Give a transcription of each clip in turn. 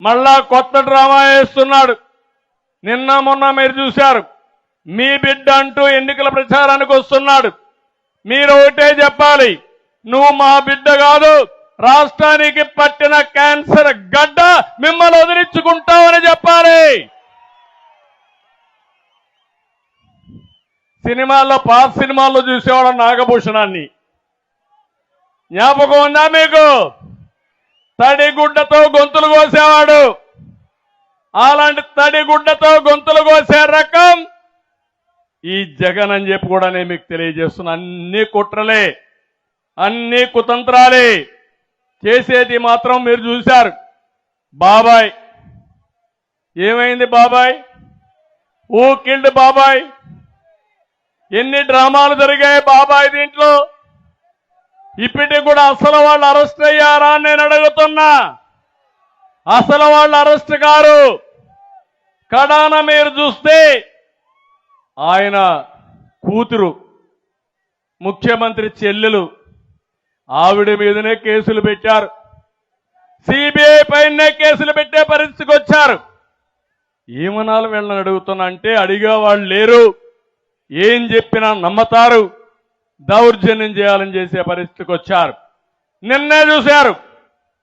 మళ్ళా కొత్త డ్రామా వేస్తున్నాడు. నిన్న మొన్న మీరు చూశారు. మీ బిడ్డ అంటూ ఎన్నికల ప్రచారానికి వస్తున్నాడు. మీరు ఒకటే చెప్పాలి, నువ్వు మా బిడ్డ కాదు, రాష్ట్రానికి పట్టిన క్యాన్సర్ గడ్డ, మిమ్మల్ని వదిలించుకుంటామని చెప్పాలి. సినిమాల్లో పాత సినిమాల్లో చూసేవాడు నాగభూషణాన్ని, జ్ఞాపకం ఉందా మీకు? తడిగుడ్డతో గొంతులు కోసేవాడు. అలాంటి తడిగుడ్డతో గొంతులు కోసే రకం ఈ జగన్ అని చెప్పి కూడా నేను మీకు తెలియజేస్తున్నా. అన్ని కుట్రలే, అన్ని కుతంత్రాలే, చేసేది మాత్రం మీరు చూశారు. బాబాయ్ ఏమైంది? బాబాయ్ ఊ కిల్డ్ బాబాయ్. ఎన్ని డ్రామాలు జరిగాయి బాబాయ్ దీంట్లో. ఇప్పటికి కూడా అసలు వాళ్ళు అరెస్ట్ అయ్యారా అని నేను అడుగుతున్నా. అసలు వాళ్ళు అరెస్ట్ కారు. కడాన మీరు చూస్తే ఆయన కూతురు, ముఖ్యమంత్రి చెల్లెలు, ఆవిడ మీదనే కేసులు పెట్టారు. సిబిఐ పైనే కేసులు పెట్టే పరిస్థితికి వచ్చారు. ఏమనాలి వీళ్ళని అడుగుతున్నా అంటే, అడిగే వాళ్ళు లేరు, ఏం చెప్పినా నమ్మతారు, దౌర్జన్యం చేయాలని చేసే పరిస్థితికి వచ్చారు. నిన్నే చూశారు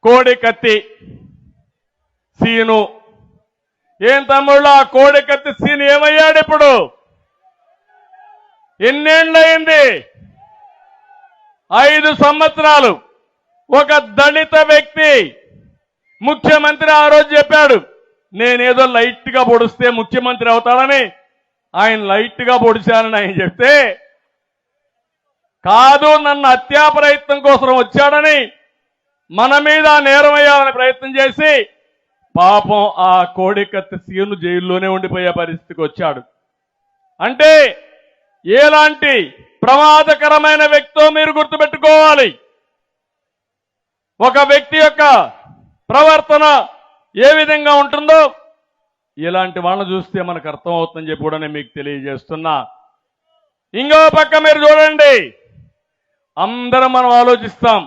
కోడి కత్తి సీను. ఏం తమ్ముళ్ళు, ఆ కోడి కత్తి సీను ఏమయ్యాడు ఇప్పుడు? ఎన్నేళ్ళయింది? 5 సంవత్సరాలు. ఒక దళిత వ్యక్తి ముఖ్యమంత్రి ఆ రోజు చెప్పాడు, నేనేదో లైట్ గా పొడిస్తే ముఖ్యమంత్రి అవుతాడని. ఆయన లైట్ గా పొడిచానని ఆయన చెప్తే, కాదు నన్ను హత్యా ప్రయత్నం కోసం వచ్చాడని మన మీద నేరం వేయాలని ప్రయత్నం చేసి పాపం ఆ కోడికత్తి సీను జైల్లోనే ఉండిపోయే పరిస్థితికి వచ్చాడు. అంటే ఎలాంటి ప్రమాదకరమైన వ్యక్తో మీరు గుర్తుపెట్టుకోవాలి. ఒక వ్యక్తి యొక్క ప్రవర్తన ఏ విధంగా ఉంటుందో ఇలాంటి వాళ్ళని చూస్తే మనకు అర్థమవుతుందని చెప్పి కూడా నేను మీకు తెలియజేస్తున్నా. ఇంకో పక్క మీరు చూడండి, అందరం మనం ఆలోచిస్తాం,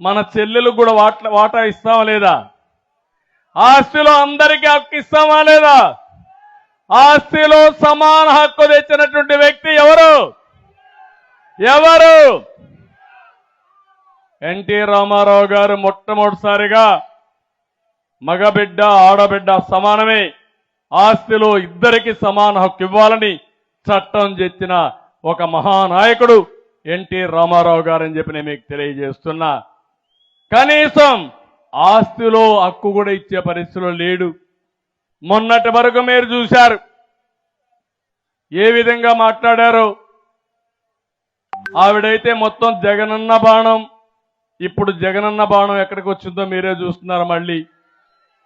మన చెల్లెలకు కూడా వాటా ఇస్తామా లేదా? ఆస్తిలో అందరికీ హక్కు ఇస్తామా లేదా? ఆస్తిలో సమాన హక్కు తెచ్చినటువంటి వ్యక్తి ఎవరు? ఎన్టీ రామారావు గారు మొట్టమొదటిసారిగా మగబిడ్డ ఆడబిడ్డ సమానమే, ఆస్తిలో ఇద్దరికి సమాన హక్కు ఇవ్వాలని చట్టం తెచ్చిన ఒక మహానాయకుడు ఎన్టీ రామారావు గారని చెప్పి నేను మీకు తెలియజేస్తున్నా. కనీసం ఆస్తిలో హక్కు కూడా ఇచ్చే పరిస్థితిలో లేడు. మొన్నటి వరకు మీరు చూశారు ఏ విధంగా మాట్లాడారో. ఆవిడైతే మొత్తం జగనన్న బాణం. ఇప్పుడు జగనన్న బాణం ఎక్కడికి వచ్చిందో మీరే చూస్తున్నారు. మళ్ళీ